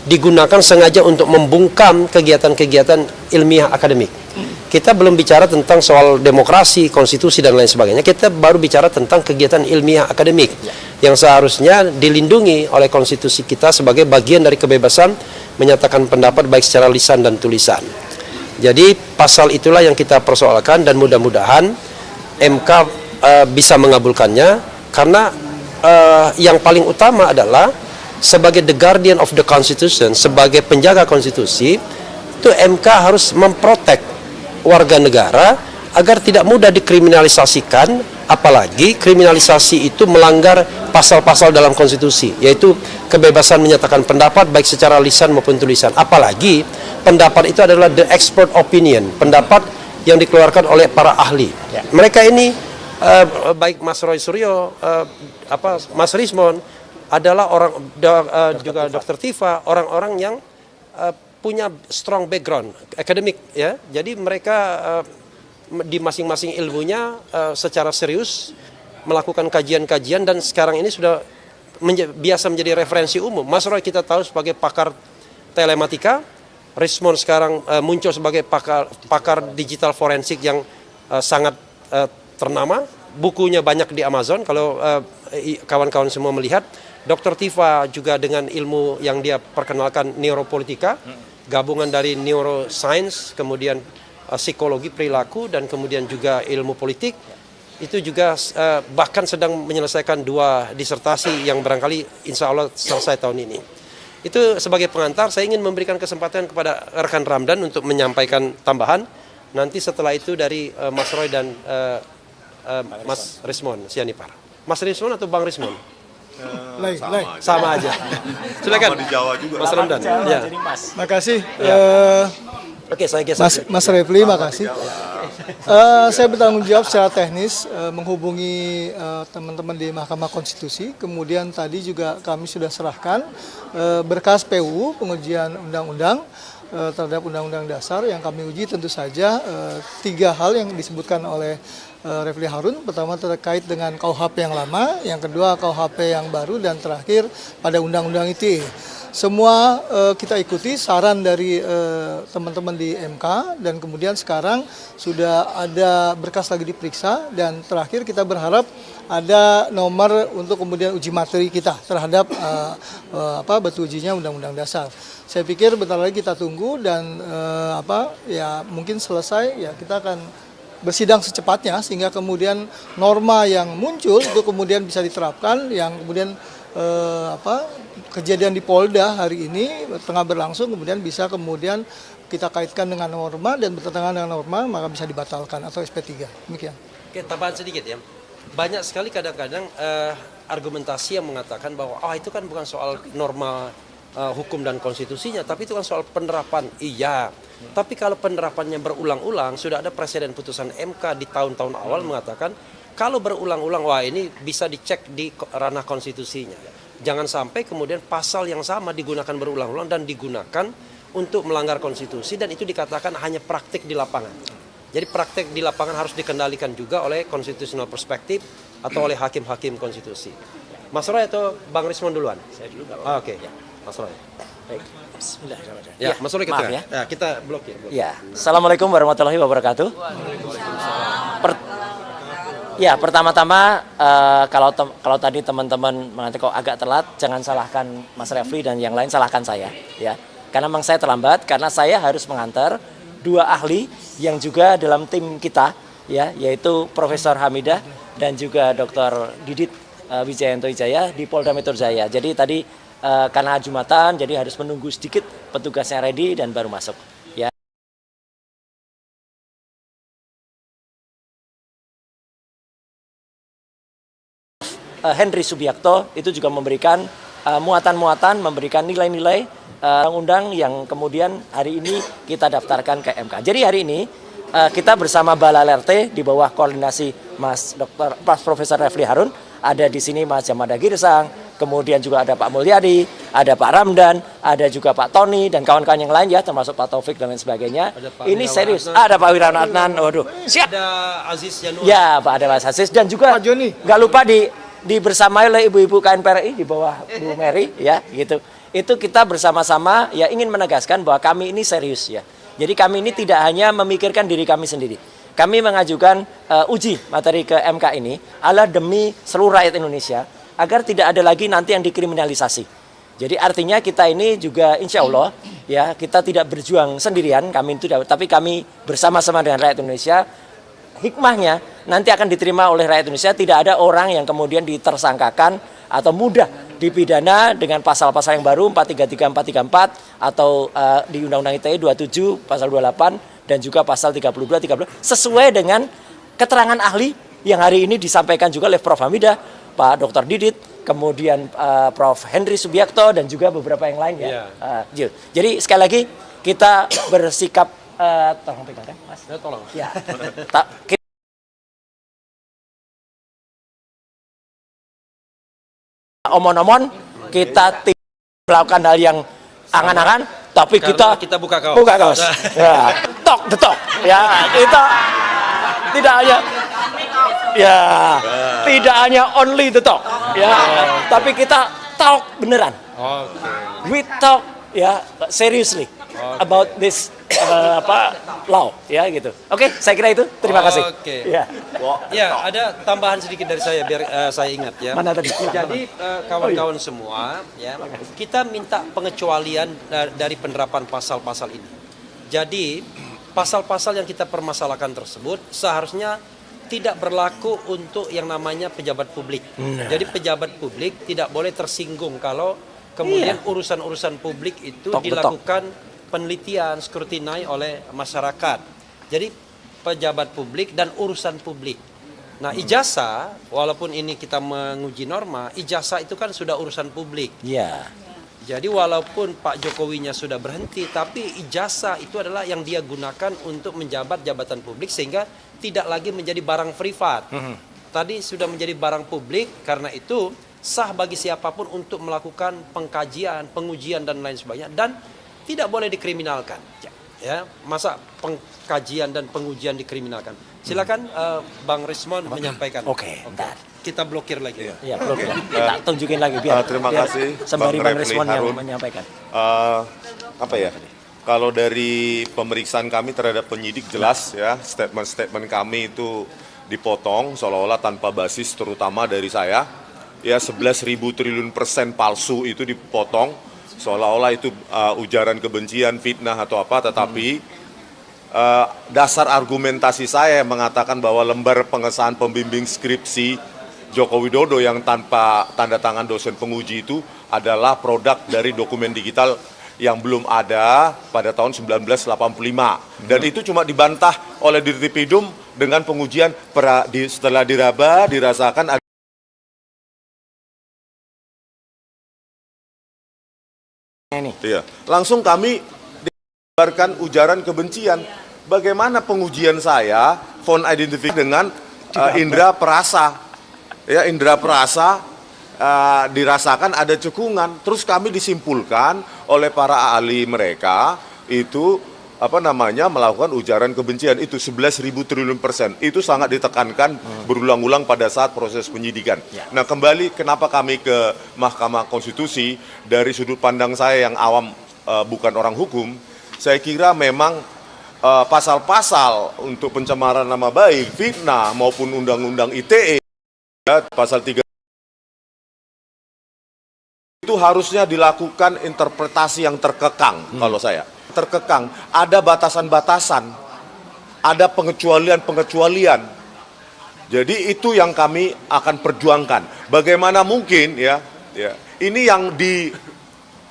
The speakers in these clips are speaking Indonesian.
digunakan sengaja untuk membungkam kegiatan-kegiatan ilmiah akademik. Kita belum bicara tentang soal demokrasi, konstitusi, dan lain sebagainya. Kita baru bicara tentang kegiatan ilmiah akademik yang seharusnya dilindungi oleh konstitusi kita sebagai bagian dari kebebasan menyatakan pendapat baik secara lisan dan tulisan. Jadi pasal itulah yang kita persoalkan dan mudah-mudahan MK bisa mengabulkannya, karena yang paling utama adalah sebagai the guardian of the constitution, sebagai penjaga konstitusi, itu MK harus memprotek warga negara agar tidak mudah dikriminalisasikan, apalagi kriminalisasi itu melanggar pasal-pasal dalam konstitusi, yaitu kebebasan menyatakan pendapat baik secara lisan maupun tulisan. Apalagi pendapat itu adalah the expert opinion, pendapat yang dikeluarkan oleh para ahli. Mereka ini baik Mas Roy Suryo, Mas Rismon adalah orang juga Dr. Tifa, orang-orang yang punya strong background akademik, ya. Jadi mereka di masing-masing ilmunya secara serius melakukan kajian-kajian dan sekarang ini sudah biasa menjadi referensi umum. Mas Roy kita tahu sebagai pakar telematika, Rismon sekarang muncul sebagai pakar digital forensik yang sangat ternama. Bukunya banyak di Amazon kalau kawan-kawan semua melihat. Dr. Tifa juga dengan ilmu yang dia perkenalkan neuropolitika, gabungan dari neuroscience, kemudian psikologi perilaku, dan kemudian juga ilmu politik. Itu juga bahkan sedang menyelesaikan 2 disertasi yang barangkali insya Allah selesai tahun ini. Itu sebagai pengantar, saya ingin memberikan kesempatan kepada rekan Ramdan untuk menyampaikan tambahan. Nanti setelah itu dari Mas Roy dan Mas Rismon Sianipar. Mas Rismon atau Bang Rismon? Sama aja. Silakan. Di Jawa juga. Mas Ramdan. Ya. Makasih. Oke, saya geser. Mas Refli, makasih. Saya bertanggung jawab secara teknis menghubungi teman-teman di Mahkamah Konstitusi. Kemudian tadi juga kami sudah serahkan berkas PU pengujian undang-undang terhadap Undang-Undang Dasar yang kami uji. Tentu saja 3 hal yang disebutkan oleh Refli Harun. Pertama terkait dengan KUHP yang lama, yang kedua KUHP yang baru, dan terakhir pada Undang-Undang ITE. Semua kita ikuti saran dari teman-teman di MK, dan kemudian sekarang sudah ada berkas lagi diperiksa, dan terakhir kita berharap ada nomor untuk kemudian uji materi kita terhadap batu ujinya Undang-Undang Dasar. Saya pikir bentar lagi kita tunggu, dan mungkin selesai ya kita akan bersidang secepatnya sehingga kemudian norma yang muncul itu kemudian bisa diterapkan, yang kemudian kejadian di Polda hari ini tengah berlangsung kemudian bisa kemudian kita kaitkan dengan norma, dan bertentangan dengan norma maka bisa dibatalkan atau SP3. Demikian. Oke, tambahan sedikit ya. Banyak sekali kadang-kadang argumentasi yang mengatakan bahwa itu kan bukan soal norma hukum dan konstitusinya, tapi itu kan soal penerapan. Iya. Tapi kalau penerapannya berulang-ulang, sudah ada presiden putusan MK di tahun-tahun awal mengatakan kalau berulang-ulang, ini bisa dicek di ranah konstitusinya. Jangan sampai kemudian pasal yang sama digunakan berulang-ulang dan digunakan untuk melanggar konstitusi, dan itu dikatakan hanya praktik di lapangan. Jadi praktik di lapangan harus dikendalikan juga oleh constitutional perspective atau oleh hakim-hakim konstitusi. Mas Roy atau Bang Rismon duluan? Saya dulu. Oke. Mas Roy. Baik. Bismillahirrahmanirrahim. Ya, Mas Roy kita. Ya. Ya, kita blokir. Ya. Assalamualaikum warahmatullahi wabarakatuh. Pertama-tama kalau tadi teman-teman mengatakan kok agak telat, jangan salahkan Mas Refli dan yang lain, salahkan saya, ya. Karena memang saya terlambat, karena saya harus mengantar 2 ahli yang juga dalam tim kita, ya, yaitu Profesor Hamidah dan juga Dr. Didit Wijayanto Wijaya di Polda Metro Jaya. Jadi tadi karena Jumatan, jadi harus menunggu sedikit petugasnya ready dan baru masuk. Ya. Henry Subiakto itu juga memberikan muatan-muatan, memberikan nilai-nilai undang-undang yang kemudian hari ini kita daftarkan ke MK. Jadi hari ini kita bersama Balalerte di bawah koordinasi Mas Profesor Refli Harun, ada di sini Mas Jamada Girsang, kemudian juga ada Pak Mulyadi, ada Pak Ramdan, ada juga Pak Tony dan kawan-kawan yang lain, ya, termasuk Pak Taufik dan lain sebagainya. Ini serius. Ada Pak Wirawan Adnan, waduh, siap. Ada Aziz Yanuar. Ya, Pak ada Mas Aziz, dan juga Pak Joni. nggak lupa dibersamai oleh ibu-ibu KNPRI di bawah Bu Mary, ya, gitu. itu kita bersama-sama ya ingin menegaskan bahwa kami ini serius ya. Jadi kami ini tidak hanya memikirkan diri kami sendiri. Kami mengajukan uji materi ke MK ini adalah demi seluruh rakyat Indonesia agar tidak ada lagi nanti yang dikriminalisasi. Jadi artinya kita ini juga insya Allah ya kita tidak berjuang sendirian, kami itu, tapi kami bersama-sama dengan rakyat Indonesia. Hikmahnya nanti akan diterima oleh rakyat Indonesia, tidak ada orang yang kemudian ditersangkakan atau mudah dipidana dengan pasal-pasal yang baru 433, 434 atau di Undang-Undang ITE 27 pasal 28 dan juga pasal 32, 30 sesuai dengan keterangan ahli yang hari ini disampaikan juga oleh Prof. Hamidah, Pak Dr. Didit, kemudian Prof. Henry Subiakto dan juga beberapa yang lain ya. Jill. Jadi sekali lagi kita bersikap tolong pegang kan, Mas. Ya, tolong. Ya. Omon-omon kita tidak melakukan hal yang angan-angan, tapi kita buka kaos. Buka kaos. Ya. Talk the talk. Ya, kita tidak hanya ya, tidak hanya only the talk. Ya, tapi kita talk beneran. We talk ya seriously about this law ya gitu. Oke, saya kira itu. Terima kasih. Oke. Ya. Ya, ada tambahan sedikit dari saya biar saya ingat ya. Mana tadi? Jadi kawan-kawan semua ya, kita minta pengecualian dari penerapan pasal-pasal ini. Jadi pasal-pasal yang kita permasalahkan tersebut seharusnya tidak berlaku untuk yang namanya pejabat publik. Jadi pejabat publik tidak boleh tersinggung kalau kemudian urusan-urusan publik itu dilakukan penelitian, scrutiny oleh masyarakat. Jadi pejabat publik dan urusan publik. Nah, ijazah, walaupun ini kita menguji norma, ijazah itu kan sudah urusan publik. Ya. Jadi walaupun Pak Jokowinya sudah berhenti, tapi ijazah itu adalah yang dia gunakan untuk menjabat jabatan publik sehingga tidak lagi menjadi barang privat. Tadi sudah menjadi barang publik, karena itu sah bagi siapapun untuk melakukan pengkajian, pengujian dan lain sebagainya dan tidak boleh dikriminalkan. Ya, masa pengkajian dan pengujian dikriminalkan? Silakan Bang Rismon menyampaikan. Oke. Kita blokir lagi. Ya, blokir. Kita tunjukin lagi biar. Terima biar kasih sembari Bang Refli Rismon yang Harun. menyampaikan. Apa ya? Kalau dari pemeriksaan kami terhadap penyidik jelas ya, statement-statement kami itu dipotong seolah-olah tanpa basis, terutama dari saya. Ya 11.000 triliun % palsu itu dipotong seolah-olah itu ujaran kebencian, fitnah atau apa, tetapi dasar argumentasi saya yang mengatakan bahwa lembar pengesahan pembimbing skripsi Joko Widodo yang tanpa tanda tangan dosen penguji itu adalah produk dari dokumen digital yang belum ada pada tahun 1985. Dan itu cuma dibantah oleh Dirtipidum dengan pengujian setelah diraba, dirasakan. Iya. Langsung kami dibarkan ujaran kebencian. Bagaimana pengujian saya, font identifikasi dengan indera perasa. Ya, indera perasa dirasakan ada cekungan. Terus kami disimpulkan oleh para ahli mereka itu melakukan ujaran kebencian itu 11.000 triliun %. Itu sangat ditekankan berulang-ulang pada saat proses penyidikan. Nah, kembali kenapa kami ke Mahkamah Konstitusi, dari sudut pandang saya yang awam bukan orang hukum, saya kira memang pasal-pasal untuk pencemaran nama baik, fitnah maupun Undang-Undang ITE ya, pasal 3 itu harusnya dilakukan interpretasi yang terkekang. Kalau saya terkekang, ada batasan-batasan, ada pengecualian-pengecualian. Jadi itu yang kami akan perjuangkan. Bagaimana mungkin ya ini yang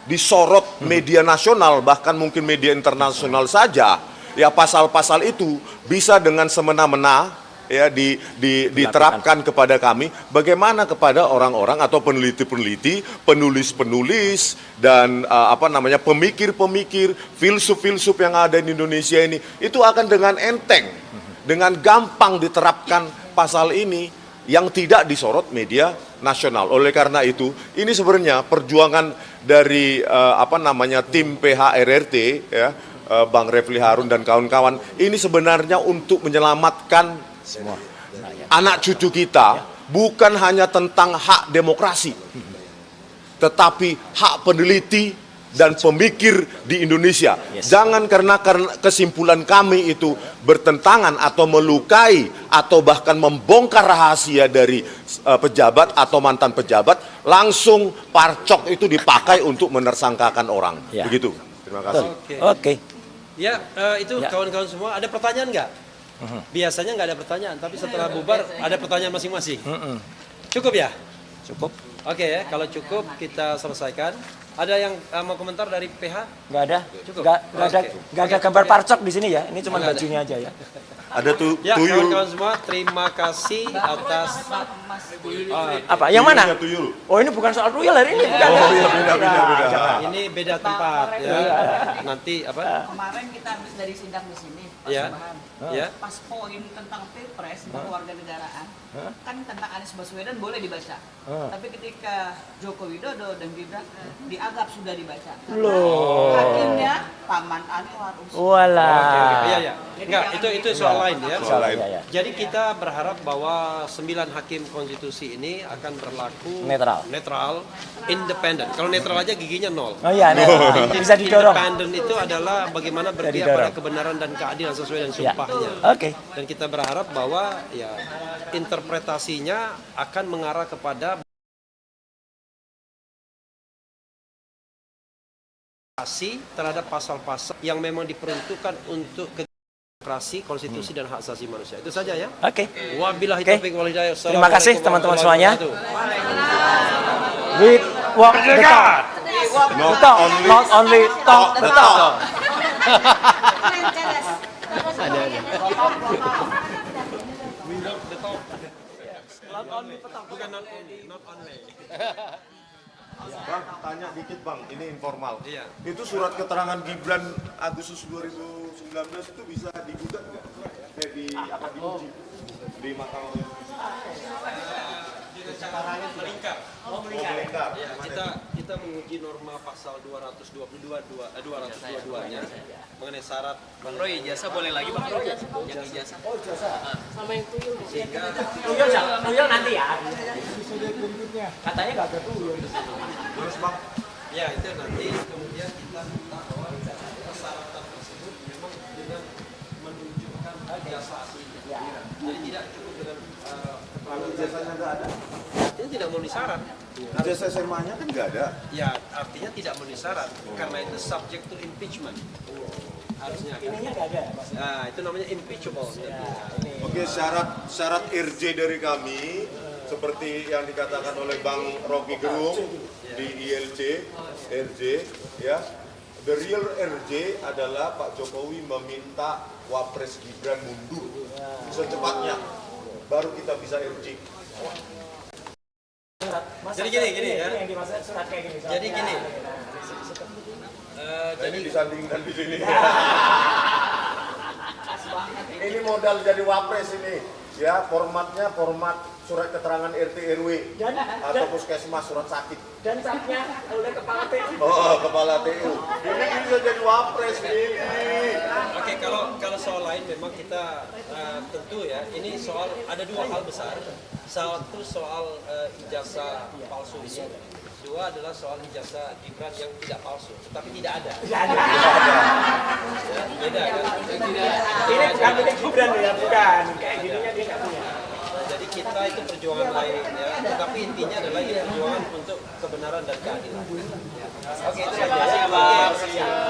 disorot media nasional, bahkan mungkin media internasional saja, ya pasal-pasal itu bisa dengan semena-mena ya diterapkan kepada kami, bagaimana kepada orang-orang atau peneliti-peneliti, penulis-penulis dan pemikir-pemikir, filsuf-filsuf yang ada di Indonesia ini, itu akan dengan enteng, dengan gampang diterapkan pasal ini yang tidak disorot media nasional. Oleh karena itu, ini sebenarnya perjuangan dari tim PHRRT ya, Bang Refli Harun dan kawan-kawan, ini sebenarnya untuk menyelamatkan semua anak cucu kita, bukan hanya tentang hak demokrasi, tetapi hak peneliti dan pemikir di Indonesia. Jangan karena kesimpulan kami itu bertentangan atau melukai atau bahkan membongkar rahasia dari pejabat atau mantan pejabat, langsung parcok itu dipakai untuk menersangkakan orang. Ya. Begitu. Terima kasih. Oke. Ya, itu Ya. kawan-kawan semua. Ada pertanyaan nggak? Biasanya nggak ada pertanyaan, tapi setelah bubar ada pertanyaan masing-masing. Cukup ya? Cukup. Oke ya, kalau cukup kita selesaikan. Ada yang mau komentar dari PH? Nggak ada. Cukup. Nggak ada gambar parcok di sini ya. Ini cuma Nggak ada. bajunya aja ya. Ada Ya, tuyul. kawan-kawan semua, terima kasih atas Apa? Yang mana? Tuyulnya tuyul. Oh, ini bukan soal tuyul hari ini, bukan. Oh iya, beda. ini beda tempat ya. Nanti apa? Kemarin kita habis dari sidang di sini, Pak Ya. Subhan. Ya. Pas poin tentang Pilpres dan kewarganegaraan, kan tentang Anies Baswedan boleh dibaca. Tapi ketika Joko Widodo dan Gibran dianggap sudah dibaca. Loh. Hakimnya Paman Anwar Usman. Walah. Iya ya. Enggak, itu soal lain ya. Soal lain. Ya, ya. Jadi kita berharap bahwa 9 hakim konstitusi ini akan berlaku Netral. independen. Kalau netral aja giginya 0. Oh iya, bisa didorong. Independen itu adalah bagaimana berpihak didorong. pada kebenaran dan keadilan sesuai dengan Ya. sumpahnya. Oke. Dan kita berharap bahwa ya interpretasinya akan mengarah kepada terhadap pasal-pasal yang memang diperuntukkan untuk demokrasi, konstitusi dan hak asasi manusia. Itu saja ya. Oke. Wabillahi Oke. taufiq wal hidayah. Terima kasih teman-teman semuanya. Wassalamualaikum We walk the talk. Not Talk, only not only talk the talk. Bukan not only. Bang, tanya dikit bang, ini informal. Iya. Itu surat keterangan Gibran Agustus 2019 itu bisa digugat nggak? Di apa diuji di Mahkamah Konstitusi? Melingkar. Melingkar. Ya, kita menguji norma pasal 222-nya mengenai syarat. Bang Roy, ijazah boleh lagi Bang Roy? Yang ijazah. Tuyul nanti ya. Katanya nggak ada tuyul. Terus bang, Ya, itu nanti kemudian kita minta bahwa persyaratan tersebut memang dengan menunjukkan jasa aslinya. Jadi tidak cukup dengan keterangan ijazahnya nggak ada. Artinya tidak memenuhi syarat. Ijazah SMA-nya kan nggak ada. Ya, artinya tidak memenuhi syarat. Karena itu subject to impeachment. Harusnya kan. Ininya nggak ada. Nah, itu namanya impeachable. Oke, syarat RJ dari kami seperti yang dikatakan oleh Bang Rocky Gerung di ILC RJ ya. The real RJ adalah Pak Jokowi meminta Wapres Gibran mundur secepatnya, baru kita bisa RJ. Jadi gini ya. Yang dimaksud surat kayak gini. Jadi gini. Jadi disandingkan di sini. Ini modal jadi Wapres ini. Ya, formatnya format surat keterangan RT RW atau puskesmas surat sakit. Dan saatnya oleh kepala TU. Oh, kepala TU. Ini bisa jadi Wapres ini. Oke, kalau soal lain memang kita tentu ya, ini soal ada dua hal besar. Satu soal ijazah palsu ini. Dua adalah soal ijazah Gibran yang tidak palsu, tetapi tidak ada. Ya, beda kan? Ini bukan milik Gibran ya, bukan. Kayak gininya dia nggak punya. Jadi kita itu perjuangan lain ya, tetapi intinya adalah ini perjuangan untuk kebenaran dan keadilan. Oke, itu saja.